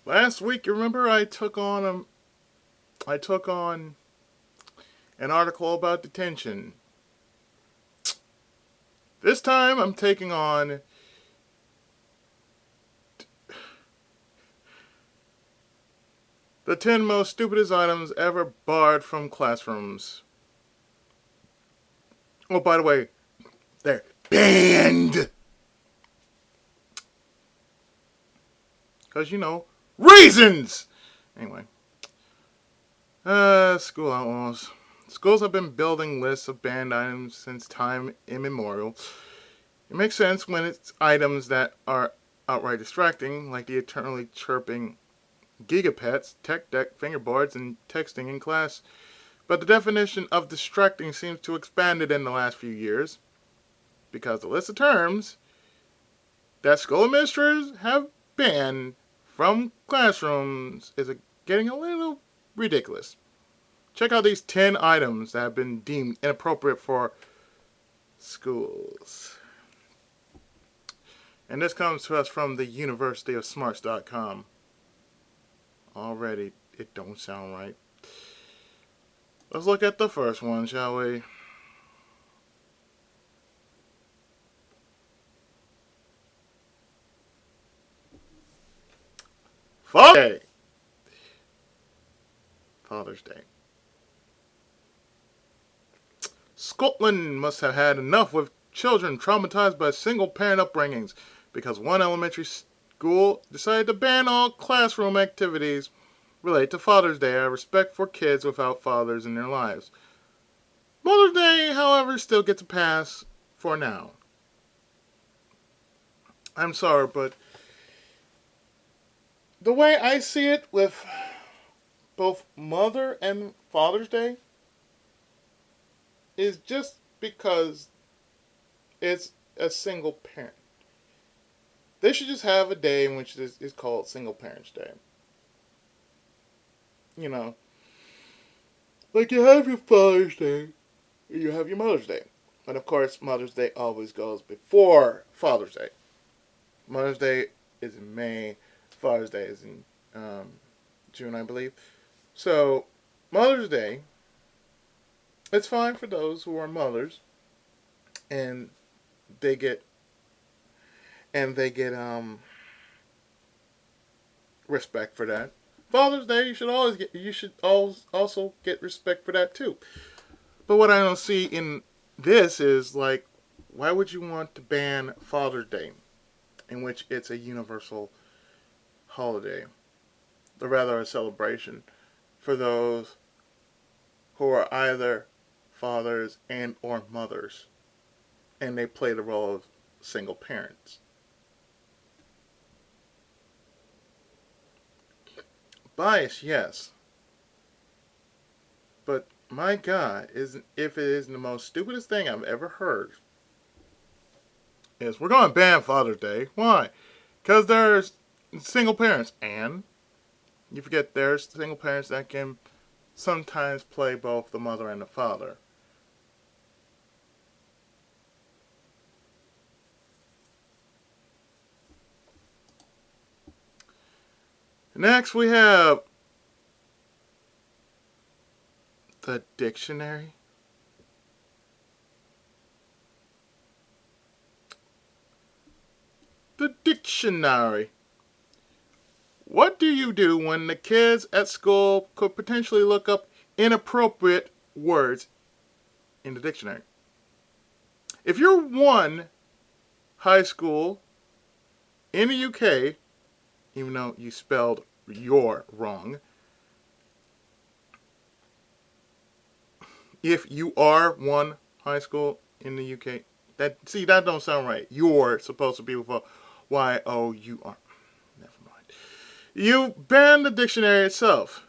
Last week, you remember I took on an article about detention. This time, I'm taking on the 10 most stupidest items ever barred from classrooms. Oh, by the way, they're banned. Because, reasons! Anyway, school outlaws. Schools have been building lists of banned items since time immemorial. It makes sense when it's items that are outright distracting, like the eternally chirping gigapets, tech deck, fingerboards, and texting in class. But the definition of distracting seems to have expanded in the last few years, because the list of terms that school administrators have banned from classrooms is getting a little ridiculous. Check out these 10 items that have been deemed inappropriate for schools. And this comes to us from the universityofsmarts.com. Already, it don't sound right. Let's look at the first one, shall we? Father's Day. Father's Day. Scotland must have had enough with children traumatized by single parent upbringings because one elementary school decided to ban all classroom activities related to Father's Day out of respect for kids without fathers in their lives. Mother's Day, however, still gets a pass for now. I'm sorry, but the way I see it with both Mother and Father's Day is just because it's a single parent. They should just have a day in which this is called Single Parents Day. You know, like you have your Father's Day, you have your Mother's Day. And of course, Mother's Day always goes before Father's Day. Mother's Day is in May, Father's Day is in June, I believe. So, Mother's Day, it's fine for those who are mothers, and they get respect for that. Father's Day, you should also get respect for that too. But what I don't see in this is like, why would you want to ban Father's Day, in which it's a universal holiday, or rather a celebration for those who are either fathers and or mothers, and they play the role of single parents. Bias, yes, but my God, isn't if it isn't the most stupidest thing I've ever heard. Is we're going to ban Father's Day. Why? Because there's single parents, and you forget there's single parents that can sometimes play both the mother and the father. Next, we have the dictionary. The dictionary. What do you do when the kids at school could potentially look up inappropriate words in the dictionary? If you're one high school in the UK, even though you spelled your wrong, if you are one high school in the UK, that don't sound right. You're supposed to be with a Y-O-U-R. Never mind. You banned the dictionary itself.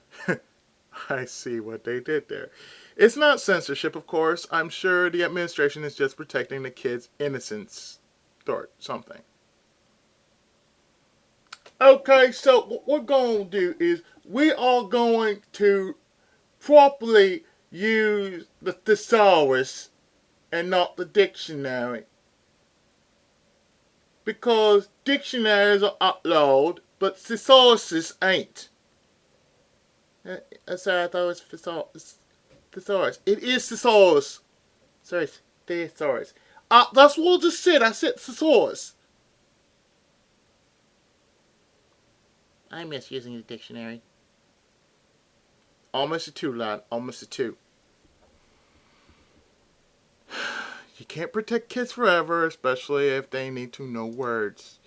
I see what they did there. It's not censorship, of course. I'm sure the administration is just protecting the kids' innocence or something. Okay, so what we're going to do is we are going to properly use the thesaurus and not the dictionary. Because dictionaries are outlawed, but thesaurus ain't. Sorry, I thought it was thesaurus. It is thesaurus. Sorry, thesaurus. That's what I just said. I said thesaurus. I miss using the dictionary. Almost a 2, lad. Almost a 2. You can't protect kids forever, especially if they need to know words.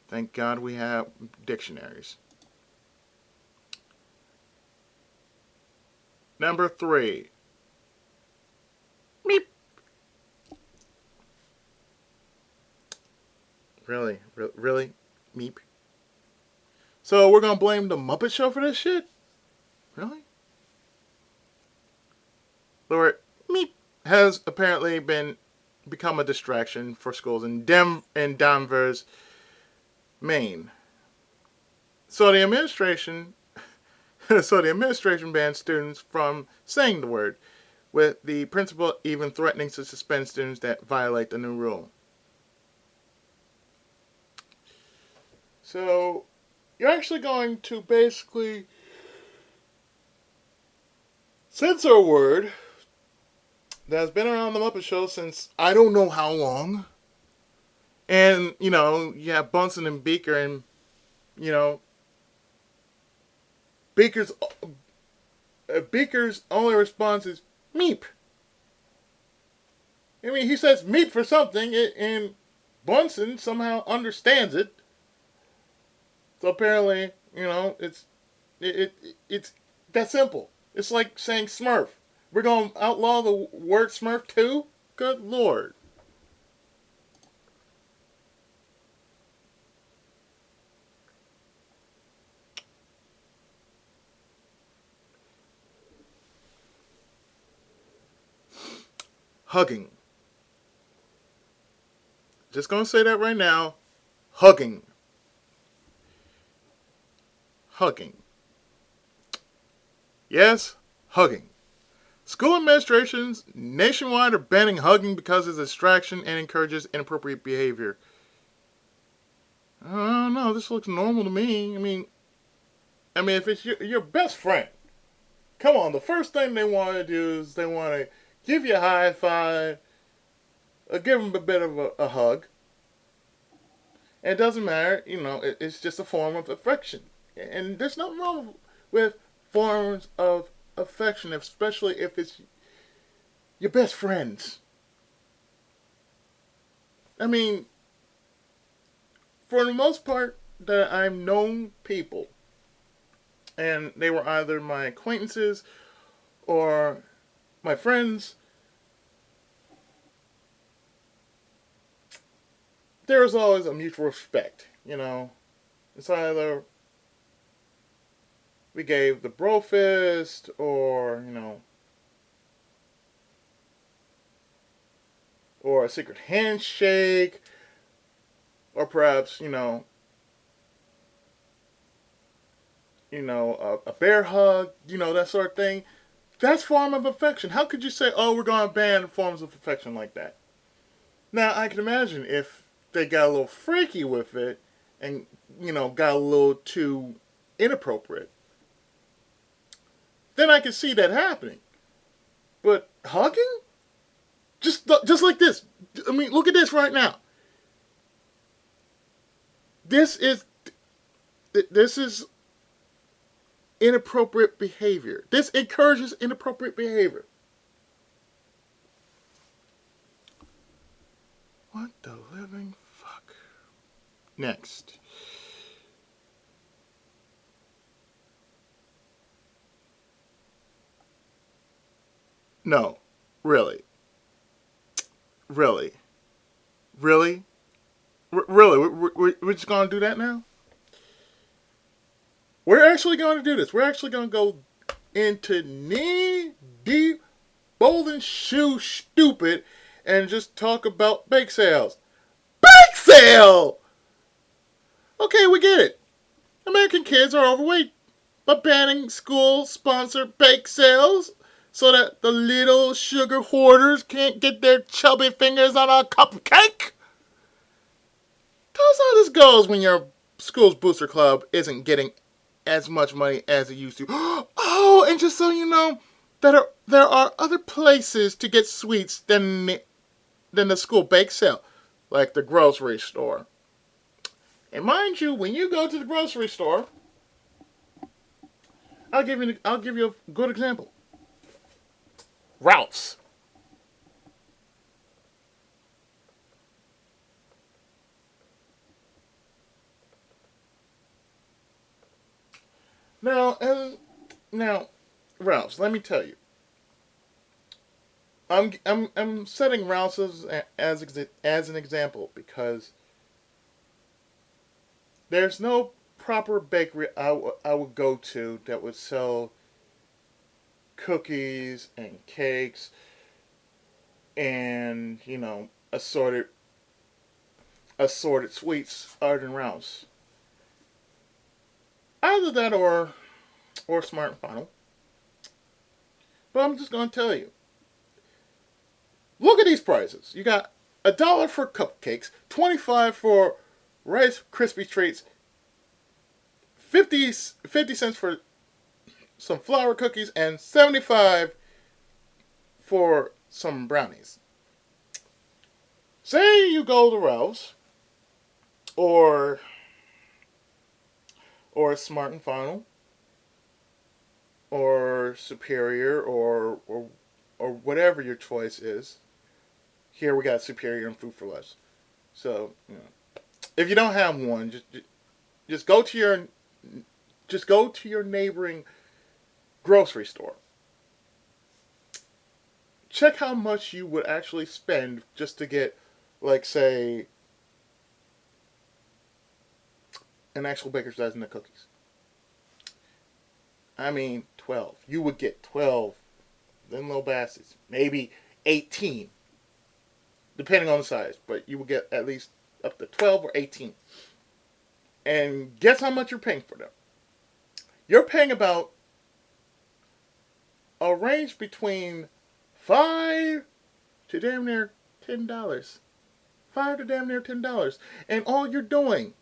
Thank God we have dictionaries. Number 3. Meep. Really? Really? Meep. So we're going to blame the Muppet Show for this shit? Really? Lord, Meep has apparently become a distraction for schools in Danvers, Maine. So the administration banned students from saying the word, with the principal even threatening to suspend students that violate the new rule. So you're actually going to basically censor a word that's been around the Muppet Show since I don't know how long. And, you have Bunsen and Beaker, and, Beaker's only response is Meep. I mean, he says Meep for something, and Bunsen somehow understands it. So apparently, it's that simple. It's like saying Smurf. We're going to outlaw the word Smurf too? Good Lord. Hugging. Just going to say that right now. Hugging. Hugging. Yes, hugging. School administrations nationwide are banning hugging because it's a distraction and encourages inappropriate behavior. I don't know. This looks normal to me. I mean, if it's your best friend, come on. The first thing they want to do is they want to give you a high five, or give them a bit of a hug. And it doesn't matter. It's just a form of affection. And there's nothing wrong with forms of affection, especially if it's your best friends. I mean, for the most part, that I've known people, and they were either my acquaintances or my friends, there was always a mutual respect, It's either we gave the bro fist, or, or a secret handshake, or perhaps, a bear hug, that sort of thing. That's form of affection. How could you say, oh, we're going to ban forms of affection like that? Now, I can imagine if they got a little freaky with it and, got a little too inappropriate, then I can see that happening. But hugging? Just like this. I mean, look at this right now. This is inappropriate behavior. This encourages inappropriate behavior. What the living fuck? Next. No. Really. Really. Really? Really? We're just going to do that now? We're actually going to do this. We're actually going to go into knee-deep, bold and shoe stupid, and just talk about bake sales. Bake sale! Okay, we get it. American kids are overweight, but banning school-sponsored bake sales so that the little sugar hoarders can't get their chubby fingers on a cupcake? Tell us how this goes when you're school's booster club isn't getting as much money as it used to. Oh, and just so you know, there are other places to get sweets than the school bake sale, like the grocery store. And mind you, when you go to the grocery store, I'll give you a good example. Ralph's. Now, now, Ralph's. Let me tell you, I'm setting Ralph's as an example because there's no proper bakery I would go to that would sell cookies and cakes and assorted sweets other than Ralph's. Either that or Smart and Final. But I'm just gonna tell you. Look at these prices. You got $1 for cupcakes, 25 for Rice Krispie treats, 50 cents for some flour cookies, and 75 for some brownies. Say you go to Ralph's or Smart and Final or Superior or whatever your choice is. Here we got Superior and Food for Less. So, if you don't have one, just go to your neighboring grocery store. Check how much you would actually spend just to get, like, say, an actual baker's dozen of cookies. I mean, 12. You would get 12. Them little bastards. Maybe 18. Depending on the size. But you would get at least up to 12 or 18. And guess how much you're paying for them? You're paying about a range between $5 to damn near $10. $5 to damn near $10. And all you're doing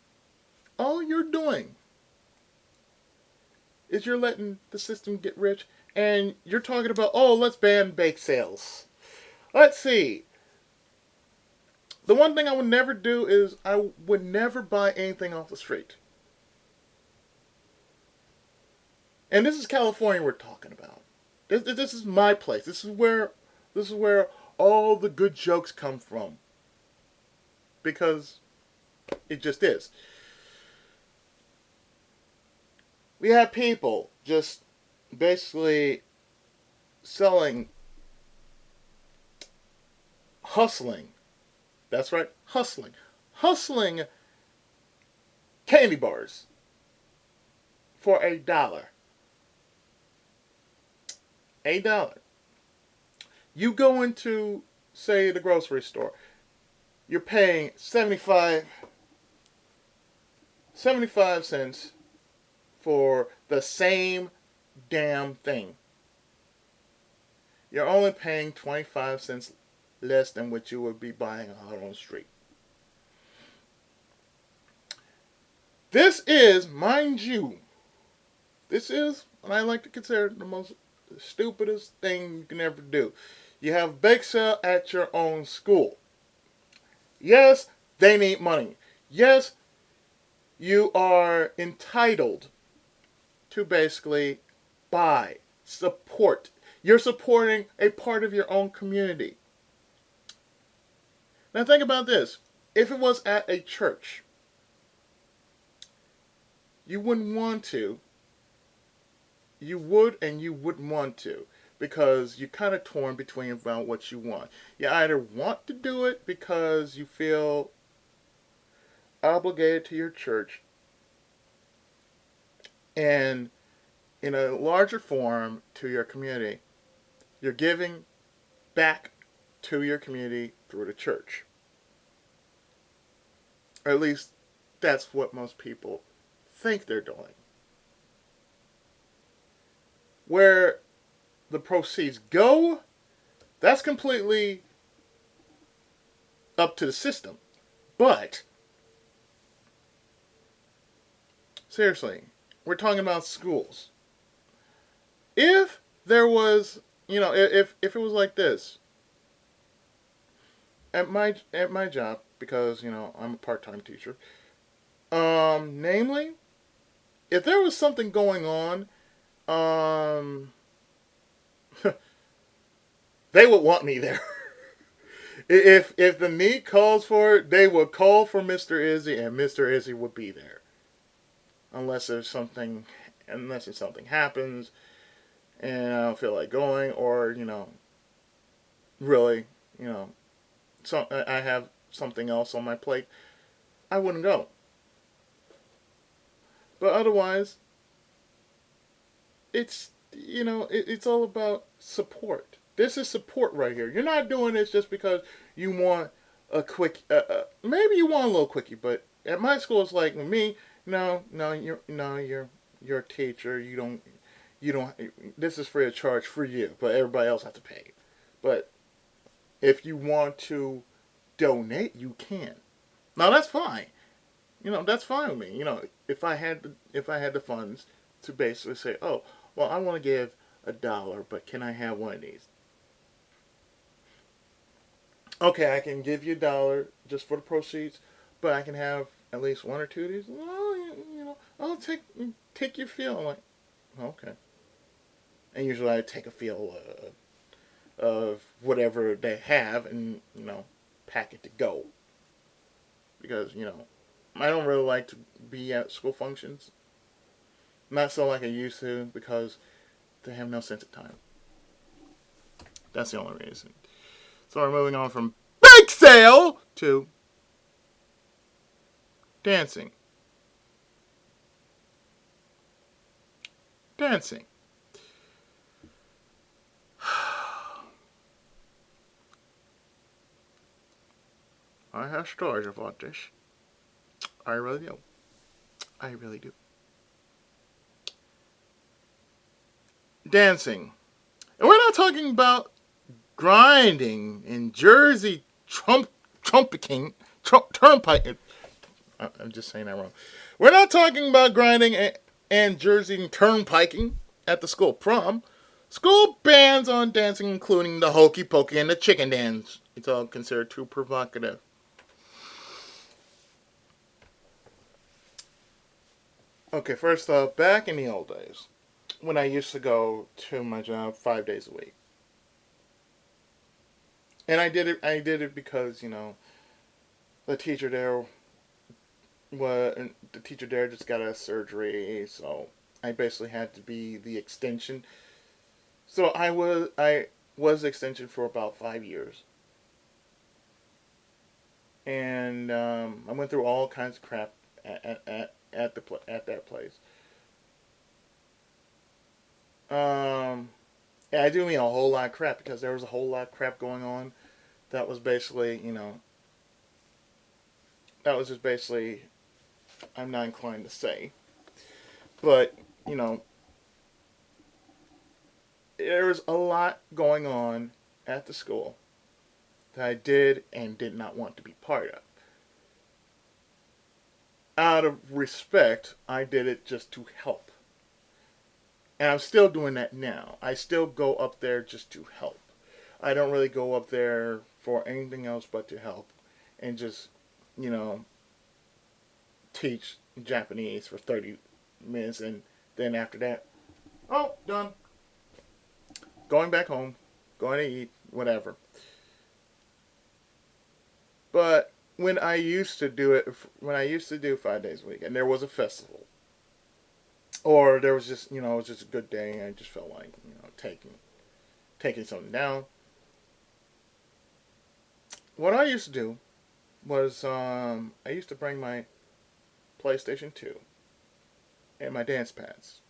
is you're letting the system get rich, and you're talking about, oh, let's ban bake sales. Let's see. The one thing I would never do is I would never buy anything off the street. And this is California we're talking about. This is my place. This is where all the good jokes come from. Because it just is. We have people just basically hustling. That's right, hustling candy bars for $1. $1. You go into, say, the grocery store. You're paying 75 cents for the same damn thing. You're only paying 25 cents less than what you would be buying out on the street. This is, mind you, this is what I like to consider the stupidest thing you can ever do. You have bake sale at your own school. Yes, they need money. Yes, you are entitled to basically support. You're supporting a part of your own community. Now think about this. If it was at a church, you wouldn't want to. You would and you wouldn't want to, because you're kind of torn between about what you want. You either want to do it because you feel obligated to your church, and in a larger form to your community. You're giving back to your community through the church. Or at least that's what most people think they're doing. Where the proceeds go, that's completely up to the system. But Seriously, we're talking about schools. If there was, if it was like this at my job, because I'm a part-time teacher. Namely, if there was something going on, um, they would want me there. If the need calls for it, they would call for Mr. Izzy, and Mr. Izzy would be there. Unless there's something, unless something happens, and I don't feel like going, or really, you know, I have something else on my plate, I wouldn't go. But otherwise, it's all about support. This is support right here. You're not doing this just because you want a quick. Maybe you want a little quickie, but at my school it's like with me. No, no, you're a teacher. You don't. This is free of charge for you, but everybody else has to pay. But if you want to donate, you can. Now that's fine. That's fine with me. If I had the funds to basically say, oh, well, I want to give $1, but can I have one of these? Okay, I can give you $1 just for the proceeds, but I can have at least one or two of these. Well, I'll take your feel. I'm like, okay. And usually I take a feel of whatever they have and pack it to go because I don't really like to be at school functions. Not so like I used to because they have no sense of time. That's the only reason. So we're moving on from bake sale to dancing. Dancing. I have stories about this. I really do. I really do. Dancing. And we're not talking about grinding in Jersey turnpike. I'm just saying that wrong. We're not talking about grinding and Jersey turnpiking at the school prom. School bans on dancing, including the hokey pokey and the chicken dance. It's all considered too provocative. Okay, first off, back in the old days, when I used to go to my job 5 days a week, and I did it because the teacher there the teacher there just got a surgery, so I basically had to be the extension. So I was extension for about 5 years, and I went through all kinds of crap at that place. And I do mean a whole lot of crap because there was a whole lot of crap going on. That was basically, that was just basically I'm not inclined to say, but you know there was a lot going on at the school that I did and did not want to be part of. Out of respect, I did it just to help. And I'm still doing that now. I still go up there just to help. I don't really go up there for anything else but to help and just, you know, teach Japanese for 30 minutes and then after that, oh, done. Going back home, going to eat, whatever. But when I used to do 5 days a week and there was a festival, or there was just, it was just a good day and I just felt like, taking something down. What I used to do was I used to bring my PlayStation 2 and my dance pads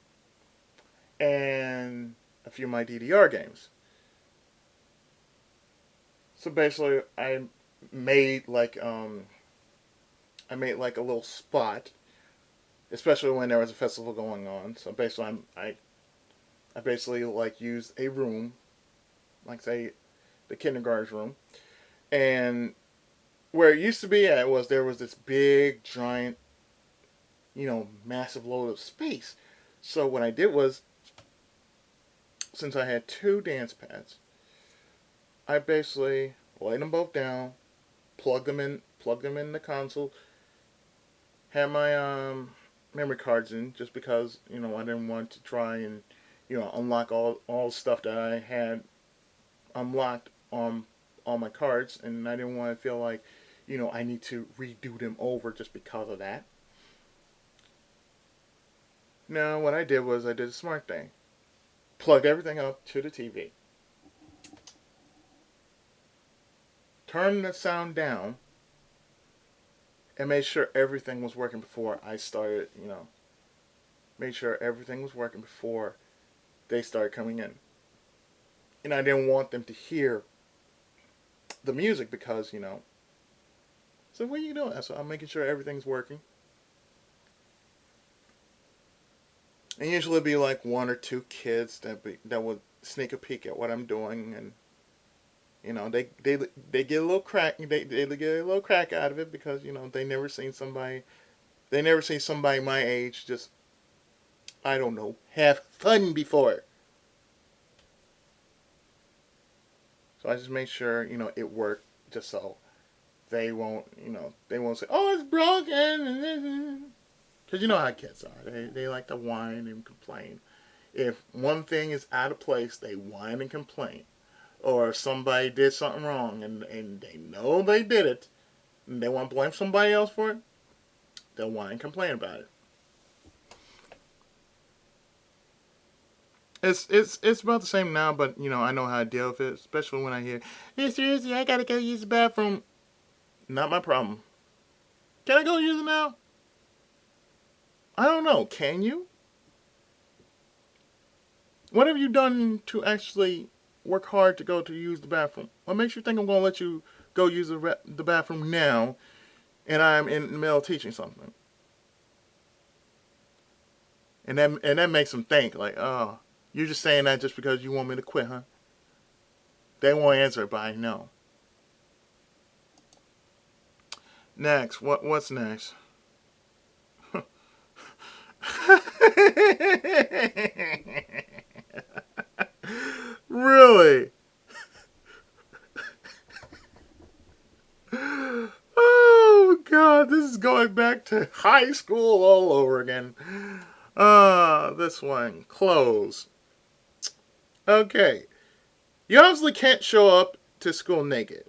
and a few of my DDR games. So basically, made like I made like a little spot, especially when there was a festival going on. So basically, I basically like used a room, like say the kindergarten room, and where it used to be at was there was this big giant massive load of space. So what I did was, since I had two dance pads, I basically laid them both down, plugged them in the console, had my memory cards in just because I didn't want to try and unlock all stuff that I had unlocked on my cards, and I didn't want to feel like I need to redo them over just because of that. Now what I did was I did a smart thing. Plugged everything up to the TV. Turned the sound down and made sure everything was working before I started, made sure everything was working before they started coming in. And I didn't want them to hear the music because, so what are you doing? So I'm making sure everything's working. And usually it'd be like one or two kids that would sneak a peek at what I'm doing, and they get a little crack they get a little crack out of it because they never seen somebody my age just, I don't know, have fun before. So I just make sure it worked, just so they won't say, oh, it's broken, because you know how kids are. They like to whine and complain. If one thing is out of place, they whine and complain. Or if somebody did something wrong and they know they did it, and they want to blame somebody else for it, they'll whine and complain about it. It's about the same now, but I know how to deal with it, especially when I hear, hey, seriously, I gotta go use the bathroom. Not my problem. Can I go use it now? I don't know. Can you? What have you done to actually work hard to go to use the bathroom? What makes you think I'm going to let you go use the bathroom now, and I'm in the middle of teaching something? And that makes them think, like, oh, you're just saying that just because you want me to quit, huh? They won't answer it, but I know. Next. What's next? Really? Oh God, this is going back to high school all over again. This one, clothes. Okay, you obviously can't show up to school naked,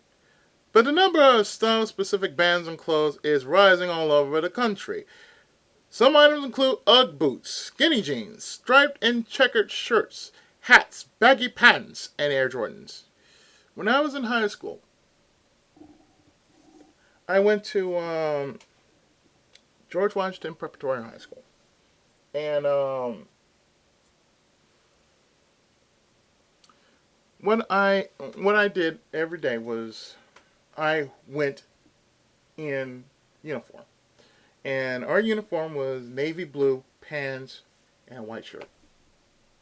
but the number of style-specific bans on clothes is rising all over the country. Some items include Ugg boots, skinny jeans, striped and checkered shirts, hats, baggy pants, and Air Jordans. When I was in high school, I went to George Washington Preparatory High School. And what I did every day was I went in uniform. And our uniform was navy blue pants and white shirt.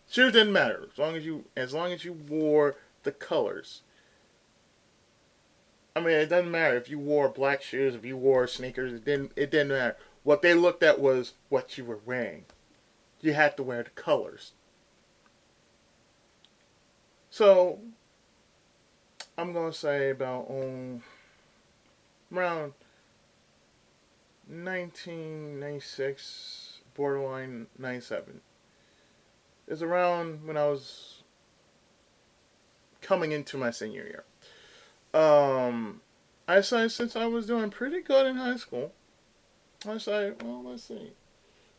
Shoes didn't matter as long as you wore the colors. I mean, it doesn't matter if you wore black shoes, if you wore sneakers. It didn't matter. What they looked at was what you were wearing. You had to wear the colors. So I'm gonna say about around 1996, borderline 97. It's around when I was coming into my senior year. I decided, since I was doing pretty good in high school, I decided, well, let's see.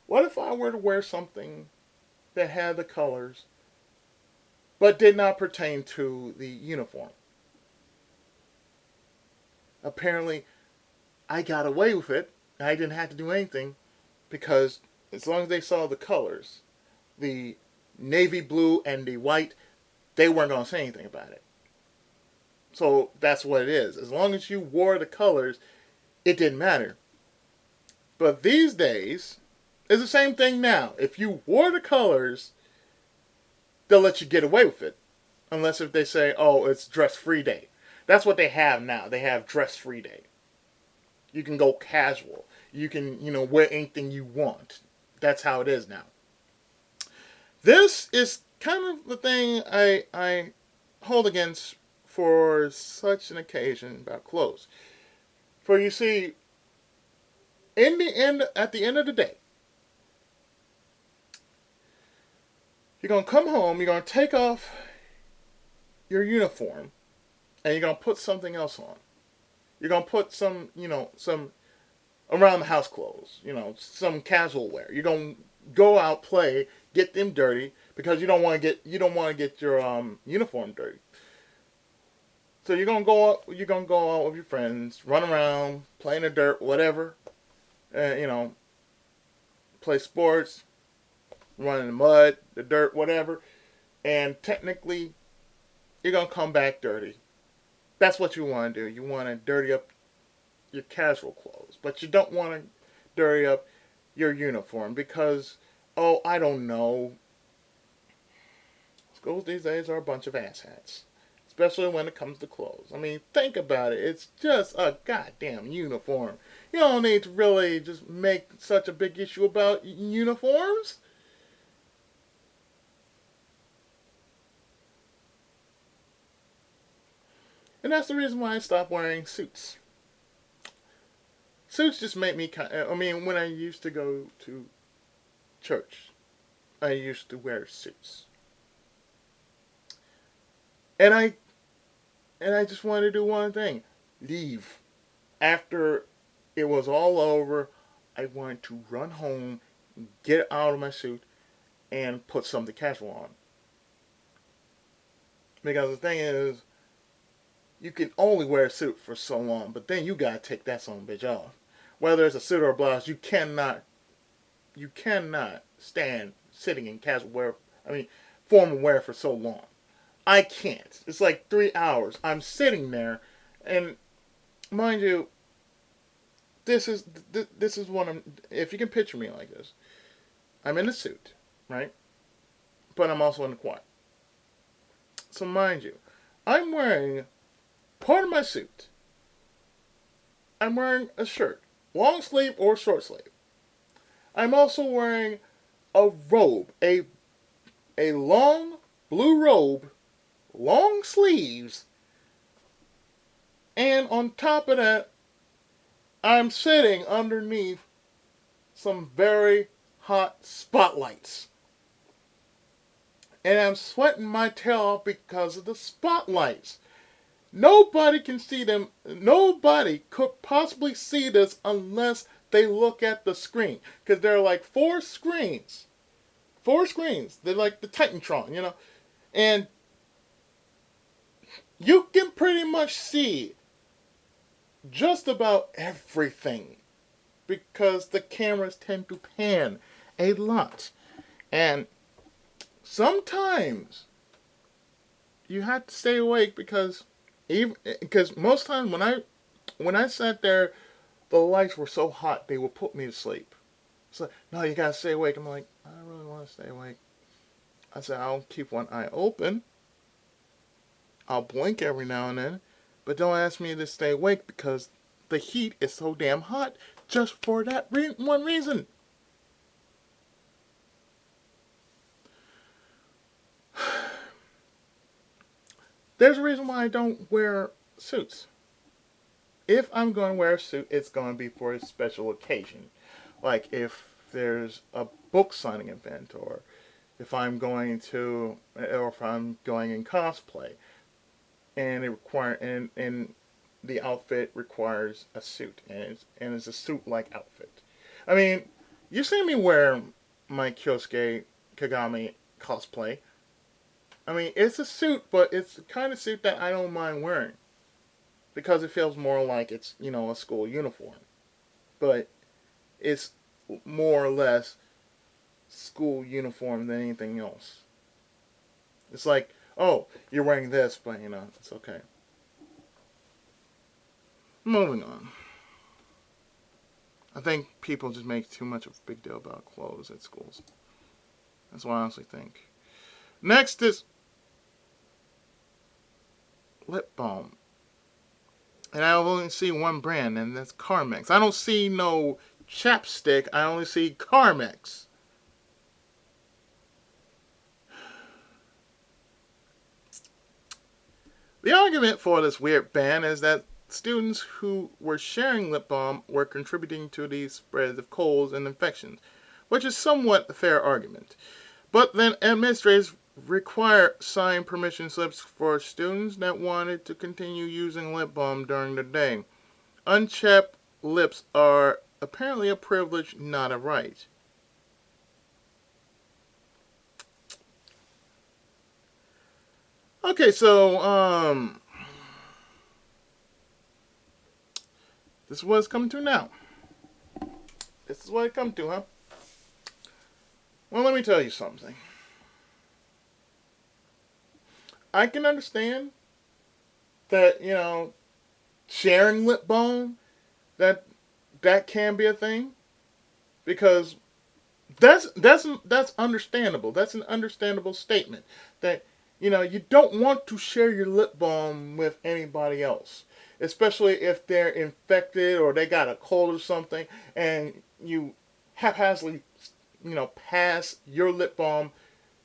What if I were to wear something that had the colors, but did not pertain to the uniform? Apparently, I got away with it. I didn't have to do anything because as long as they saw the colors, the navy blue and the white, they weren't going to say anything about it. So that's what it is. As long as you wore the colors, it didn't matter. But these days, it's the same thing now. If you wore the colors, they'll let you get away with it. Unless if they say, oh, it's dress-free day. That's what they have now. They have dress-free day. You can go casual. You can, wear anything you want. That's how it is now. This is kind of the thing I hold against for such an occasion about clothes. For you see, at the end of the day, you're gonna come home, you're gonna take off your uniform, and you're gonna put something else on. You're gonna put some around the house clothes, some casual wear. You're gonna go out, play, get them dirty because you don't want to get your uniform dirty. So you're gonna go out with your friends, run around, play in the dirt, whatever. You know, play sports, run in the mud, the dirt, whatever. And technically, you're gonna come back dirty. That's what you want to do. You want to dirty up your casual clothes, but you don't want to dirty up your uniform because, oh, I don't know. Schools these days are a bunch of asshats, especially when it comes to clothes. I mean, think about it. It's just a goddamn uniform. You don't need to really just make such a big issue about uniforms. And that's the reason why I stopped wearing suits. Suits just make me I mean, when I used to go to church, I used to wear suits. And I just wanted to do one thing. Leave. After it was all over, I wanted to run home, get out of my suit, and put something casual on. Because the thing is, you can only wear a suit for so long, but then you gotta take that son of a bitch off. Whether it's a suit or a blouse, you cannot stand sitting in casual wear. I mean, formal wear for so long. I can't. It's like 3 hours. I'm sitting there, and mind you, this is one of. If you can picture me like this, I'm in a suit, right? But I'm also in the choir. So mind you, I'm wearing part of my suit. I'm wearing a shirt, long sleeve or short sleeve. I'm also wearing a robe, a long blue robe, long sleeves, and on top of that, I'm sitting underneath some very hot spotlights. And I'm sweating my tail off because of the spotlights. Nobody can see them. Nobody could possibly see this unless they look at the screen. Because there are like four screens. Four screens. They're like the Titantron. And you can pretty much see just about everything. Because the cameras tend to pan a lot. And sometimes you have to stay awake because most times when I sat there, the lights were so hot they would put me to sleep. It's like, no, you gotta stay awake. I'm like, I don't really want to stay awake. I said, I'll keep one eye open. I'll blink every now and then, but don't ask me to stay awake because the heat is so damn hot just for that one reason. There's a reason why I don't wear suits. If I'm going to wear a suit, it's going to be for a special occasion. Like if there's a book signing event, or if I'm going in cosplay, and the outfit requires a suit, and it's a suit-like outfit. I mean, you've seen me wear my Kyosuke Kagami cosplay. I mean, it's a suit, but it's the kind of suit that I don't mind wearing because it feels more like it's, a school uniform. But it's more or less school uniform than anything else. It's like, oh, you're wearing this, but, it's okay. Moving on. I think people just make too much of a big deal about clothes at schools. That's what I honestly think. Next is lip balm. And I only see one brand, and that's Carmex. I don't see no chapstick, I only see Carmex. The argument for this weird ban is that students who were sharing lip balm were contributing to the spread of colds and infections, which is somewhat a fair argument. But then administrators require signed permission slips for students that wanted to continue using lip balm during the day. Unchapped lips are apparently a privilege, not a right. Okay, so this is what it's coming to now. This is what it come to, huh? Well, let me tell you something. I can understand that, sharing lip balm, that can be a thing, because that's understandable. That's an understandable statement that you don't want to share your lip balm with anybody else, especially if they're infected or they got a cold or something, and you haphazardly pass your lip balm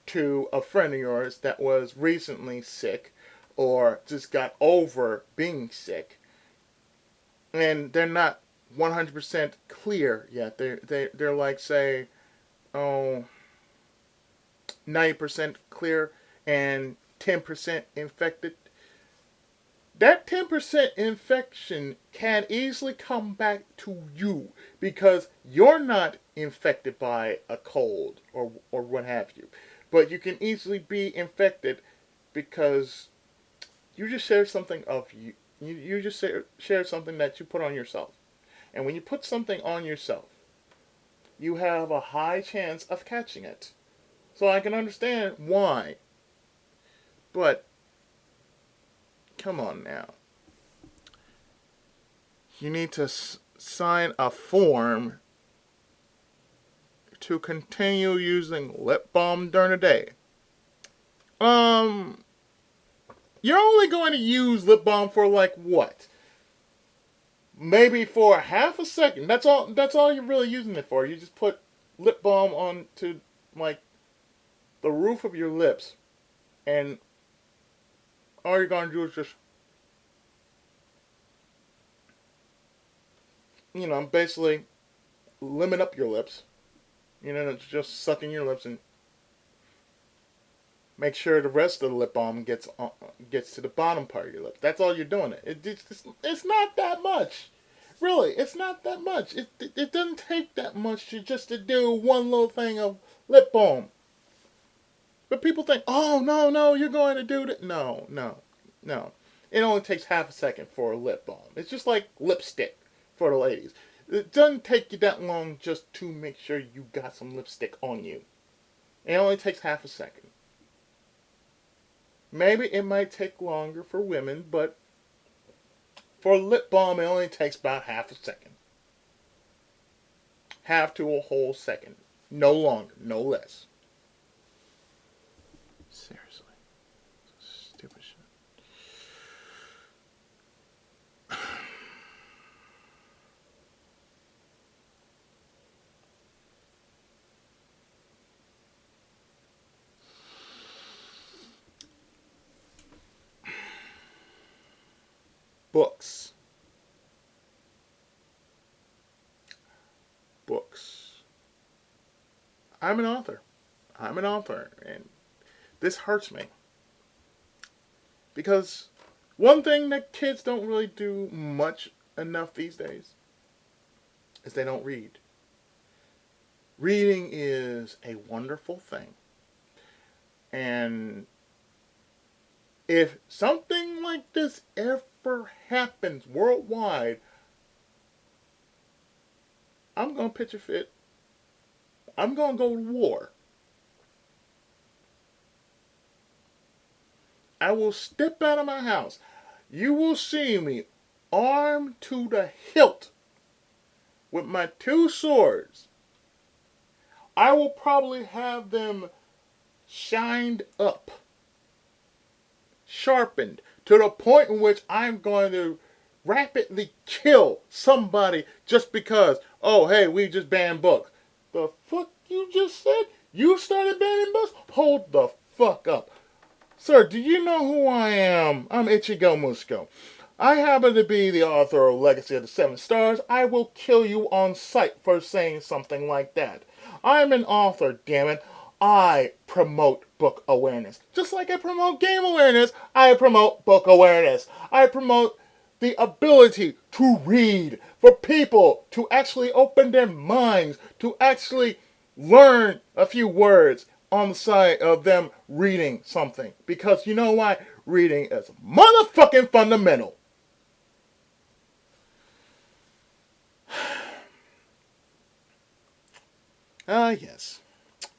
to a friend of yours that was recently sick or just got over being sick, and they're not 100% clear yet. They're like, say, 90% clear and 10% infected. That 10% infection can easily come back to you because you're not infected by a cold or what have you. But you can easily be infected because you just share something of you. You just share something that you put on yourself. And when you put something on yourself, you have a high chance of catching it. So I can understand why. But come on now. You need to sign a form to continue using lip balm during the day. You're only going to use lip balm for like what? Maybe for half a second. That's all you're really using it for. You just put lip balm onto like the roof of your lips, and all you're going to do is just basically limit up your lips. It's just sucking your lips and make sure the rest of the lip balm gets to the bottom part of your lips. That's all you're doing. It's not that much. Really, it's not that much. It doesn't take that much to do one little thing of lip balm. But people think, oh, no, you're going to do that. No. It only takes half a second for a lip balm. It's just like lipstick for the ladies. It doesn't take you that long just to make sure you got some lipstick on you. It only takes half a second. Maybe it might take longer for women, but for lip balm, it only takes about half a second. Half to a whole second. No longer, no less. Seriously. Stupid shit. Books. I'm an author, and this hurts me. Because one thing that kids don't really do much enough these days is they don't read. Reading is a wonderful thing. And if something like this ever happens worldwide, I'm going to pitch a fit. I'm going to go to war. I will step out of my house. You will see me armed to the hilt with my two swords. I will probably have them shined up, sharpened, to the point in which I'm going to rapidly kill somebody just because, Oh, hey, we just banned books. The fuck you just said? You started banning books? Hold the fuck up. Sir, do you know who I am? I'm Ichigo Musko. I happen to be the author of Legacy of the Seven Stars. I will kill you on sight for saying something like that. I'm an author, damn it. I promote book awareness. Just like I promote game awareness, I promote book awareness. I promote the ability to read for people to actually open their minds, to actually learn a few words on the side of them reading something. Because you know why? Reading is motherfucking fundamental. Yes.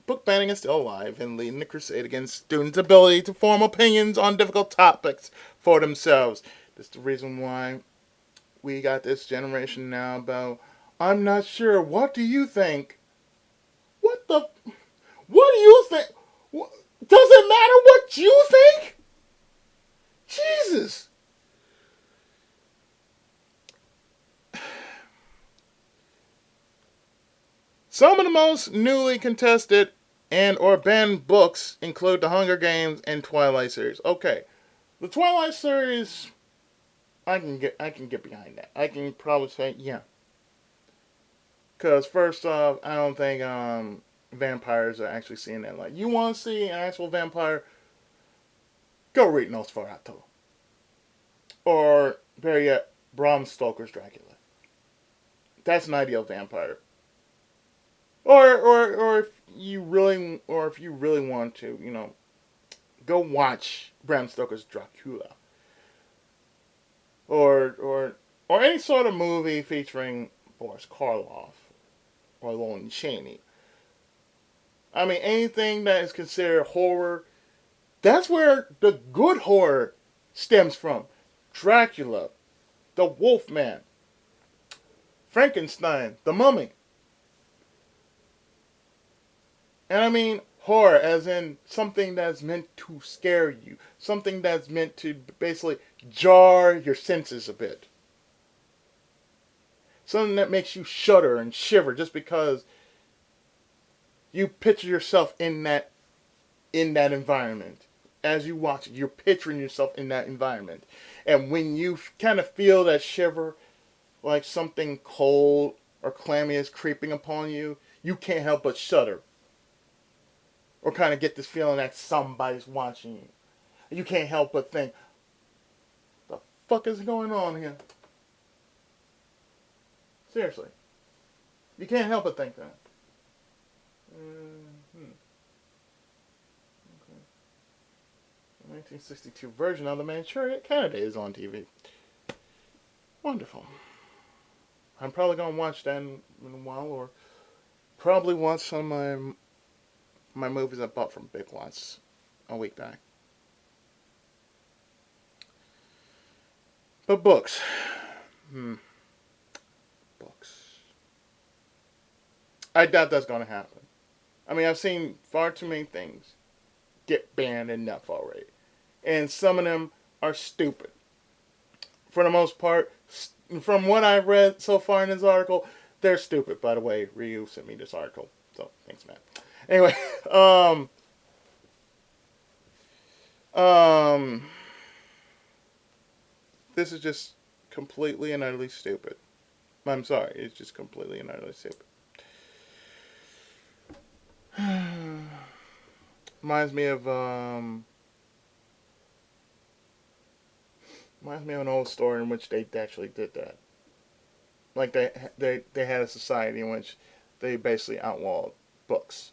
Book banning is still alive and leading the crusade against students' ability to form opinions on difficult topics for themselves. That's the reason why we got this generation now about, I'm not sure, what do you think? What the? What do you think? Does it matter what you think? Jesus. Some of the most newly contested and or banned books include the Hunger Games and Twilight series. Okay, the Twilight series, I can get behind that. I can probably say yeah, because first off, I don't think vampires are actually seeing that. Like, you want to see an actual vampire? Go read Nosferatu, or better yet, Bram Stoker's Dracula. That's an ideal vampire. Or if you really want to, go watch Bram Stoker's Dracula, or any sort of movie featuring Boris Karloff or Lon Chaney. I mean, anything that is considered horror, that's where the good horror stems from. Dracula, the Wolfman, Frankenstein, the Mummy. And I mean horror as in something that's meant to scare you. Something that's meant to basically jar your senses a bit. Something that makes you shudder and shiver just because you picture yourself in that environment. As you watch it, you're picturing yourself in that environment. And when you kind of feel that shiver, like something cold or clammy is creeping upon you, you can't help but shudder. Or kind of get this feeling that somebody's watching you. You can't help but think, the fuck is going on here? Seriously. You can't help but think that. Mm-hmm. Okay. The 1962 version of the Manchurian Candidate is on TV. Wonderful. I'm probably going to watch that in a while, or probably watch some of my movies I bought from Big Lots a week back. But books. Books. I doubt that's going to happen. I mean, I've seen far too many things get banned enough already. And some of them are stupid. For the most part, from what I've read so far in this article, they're stupid. By the way, Ryu sent me this article. So, thanks, man. Anyway, this is just completely and utterly stupid. I'm sorry, it's just completely and utterly stupid. Reminds me of an old story in which they actually did that. Like they had a society in which they basically outlawed books.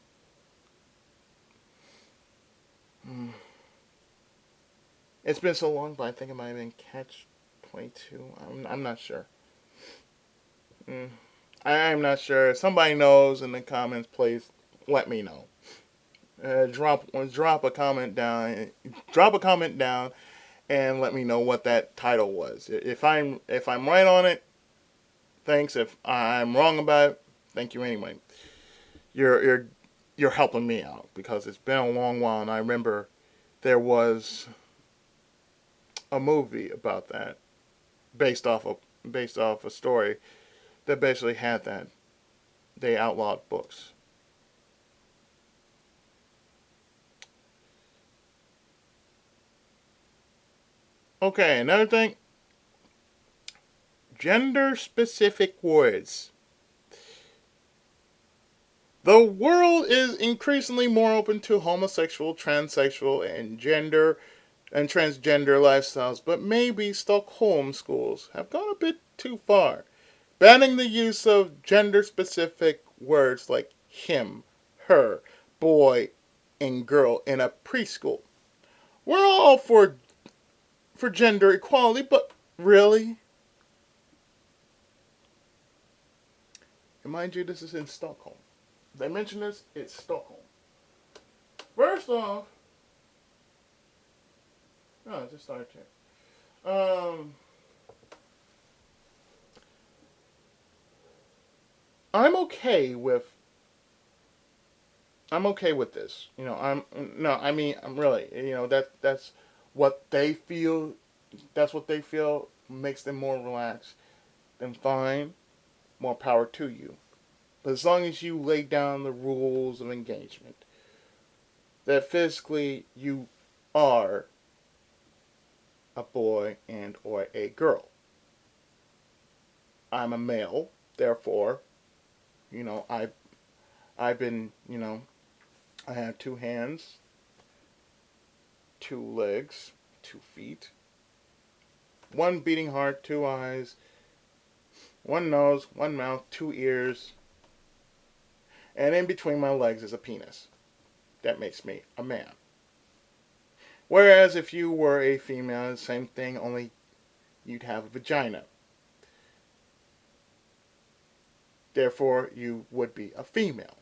It's been so long, but I think it might have been Catch 22. I'm not sure. I'm not sure. If somebody knows in the comments, please let me know. Drop a comment down. Drop a comment down, and let me know what that title was. If I'm right on it, thanks. If I'm wrong about it, thank you anyway. You're helping me out because it's been a long while, and I remember there was a movie about that based off a story that basically had that. they outlawed books. Okay, another thing, gender specific words. The world is increasingly more open to homosexual, transsexual, and transgender lifestyles, but maybe Stockholm schools have gone a bit too far, banning the use of gender specific words like him, her, boy, and girl in a preschool. We're all for gender equality, but really? And mind you, this is in Stockholm. They mention this, it's Stockholm. First off, no, it just started here. I'm okay with I'm okay with this. I'm really, that's what they feel. That's what they feel makes them more relaxed. Then fine, more power to you. But as long as you lay down the rules of engagement, that physically you are a boy and or a girl. I'm a male, therefore, you know, I've been, I have two hands, two legs, 2 feet, one beating heart, two eyes, one nose, one mouth, 2 ears, and in between my legs is a penis. That makes me a man. Whereas if you were a female, same thing, only you'd have a vagina. Therefore, you would be a female.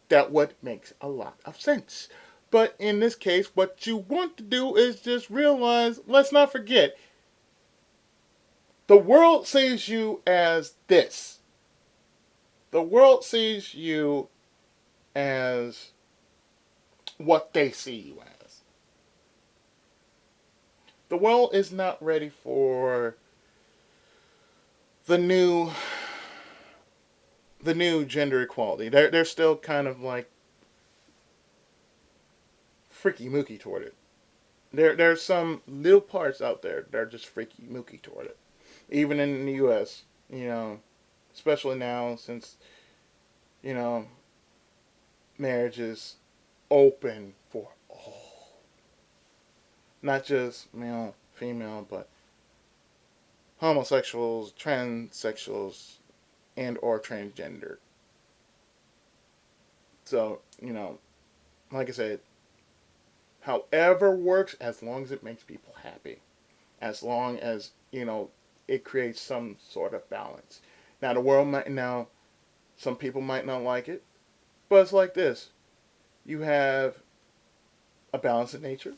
That would make a lot of sense. But in this case, what you want to do is just realize, let's not forget, the world sees you as this. The world sees you as what they see you as. The world is not ready for the new gender equality. They're still kind of like freaky mooky toward it. There's some little parts out there that are just freaky mooky toward it. Even in the U.S., especially now since you know marriage is open for all, not just male, female, but homosexuals, transsexuals, and or transgender. So like I said, however works as long as it makes people happy, as long as it creates some sort of balance. Now the world might now some people might not like it, but it's like this: you have a balance in nature,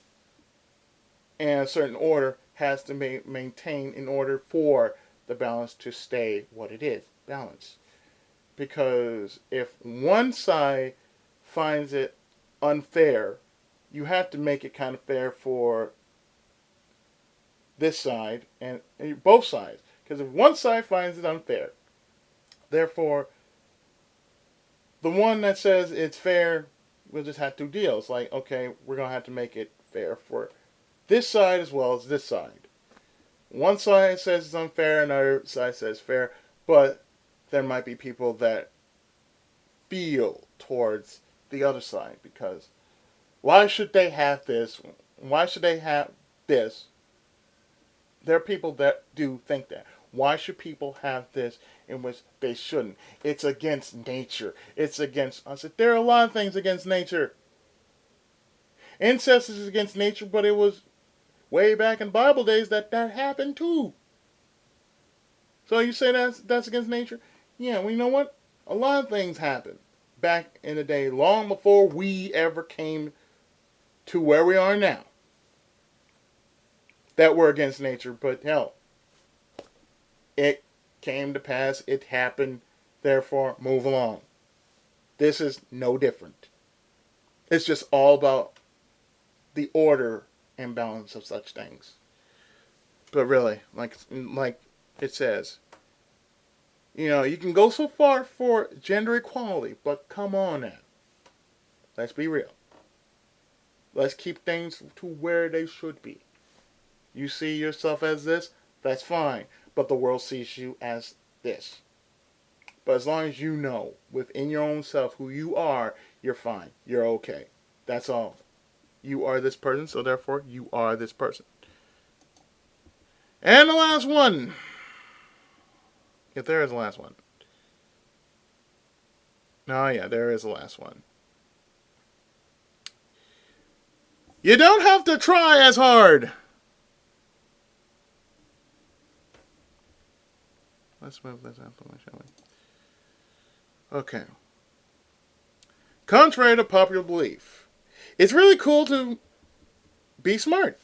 and a certain order has to be maintained in order for the balance to stay what it is, balance. Because if one side finds it unfair, you have to make it kind of fair for this side and both sides. Because if one side finds it unfair, therefore, the one that says it's fair will just have to deal. It's like, okay, we're going to have to make it fair for this side as well as this side. One side says it's unfair, another side says fair, but there might be people that feel towards the other side because why should they have this? Why should they have this? There are people that do think that. Why should people have this in which they shouldn't? It's against nature. It's against us. There are a lot of things against nature. Incest is against nature, but it was way back in Bible days that happened too. So you say that's against nature? Yeah, well, you know what? A lot of things happened back in the day, long before we ever came to where we are now, that were against nature. But hell, it came to pass. It happened. Therefore, move along. This is no different. It's just all about the order and balance of such things. But really, like it says, You can go so far for gender equality, but come on now. Let's be real. Let's keep things to where they should be. You see yourself as this, that's fine. But the world sees you as this. But as long as you know within your own self who you are, you're fine. You're okay. That's all. You are this person, so therefore you are this person. And the last one. If there is a last one. Oh yeah, there is a last one. You don't have to try as hard. Let's move this out the way, shall we? Okay. Contrary to popular belief, it's really cool to be smart.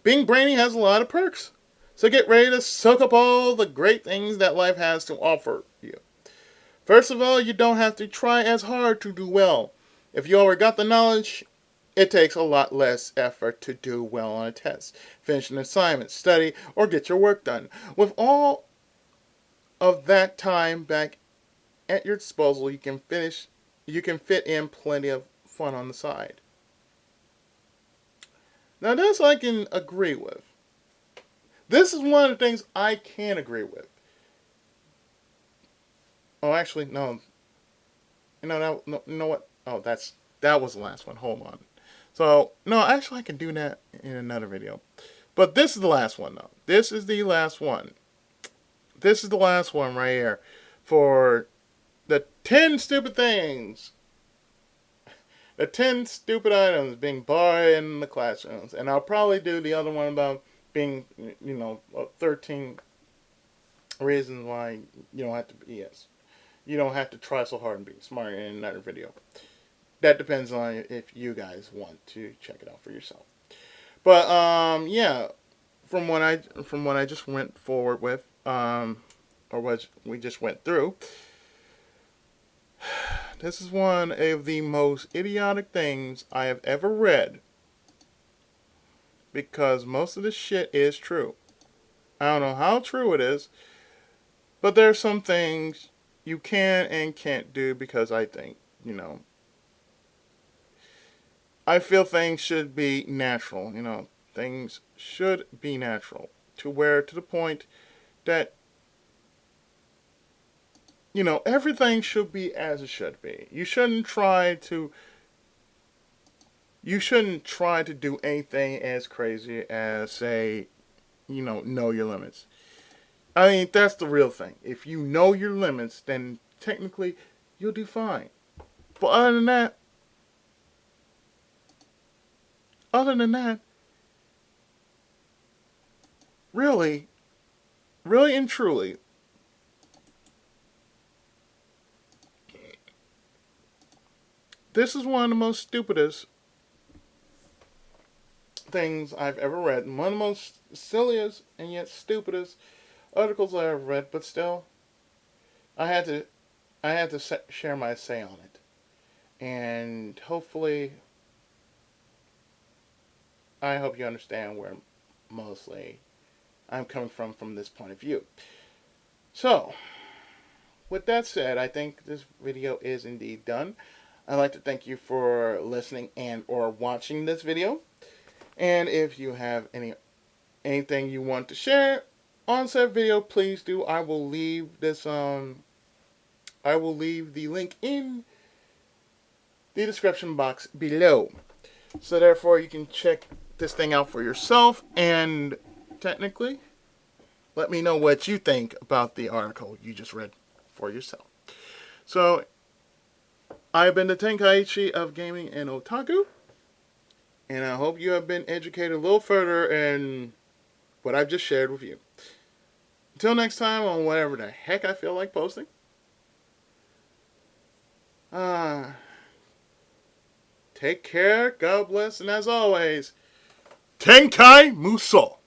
Being brainy has a lot of perks. So get ready to soak up all the great things that life has to offer you. First of all, you don't have to try as hard to do well. If you already got the knowledge, it takes a lot less effort to do well on a test, finish an assignment, study, or get your work done. With all of that time back at your disposal, you can fit in plenty of fun on the side. Now this I can agree with. This is one of the things I can agree with. Oh, actually, no. You know what? Oh, that was the last one. Hold on. So, no, actually, I can do that in another video. But this is the last one, though. This is the last one. This is the last one right here. For the 10 stupid things. The 10 stupid items being barred in the classrooms. And I'll probably do the other one about being, 13 reasons why you don't have to be, yes. You don't have to try so hard and be smart in another video. That depends on if you guys want to check it out for yourself. But yeah, from what I just went forward with, or what we just went through, this is one of the most idiotic things I have ever read. Because most of this shit is true. I don't know how true it is, but there's some things you can and can't do because I think, I feel things should be natural, things should be natural to the point that, everything should be as it should be. You shouldn't try to do anything as crazy as, say, know your limits. I mean, that's the real thing. If you know your limits, then technically you'll do fine. But other than that, really and truly, this is one of the most stupidest things I've ever read. One of the most silliest and yet stupidest articles I ever read. But still, I had to share my say on it. And hopefully, I hope you understand where mostly I'm coming from this point of view. So, with that said, I think this video is indeed done. I'd like to thank you for listening and or watching this video. And if you have anything you want to share on said video, please do. I will leave the link in the description box below. So therefore you can check this thing out for yourself and technically let me know what you think about the article you just read for yourself. So I've been the Tenkaichi of Gaming and Otaku, and I hope you have been educated a little further in what I've just shared with you. Until next time on whatever the heck I feel like posting. Take care, God bless, and as always, Tenkai Muso.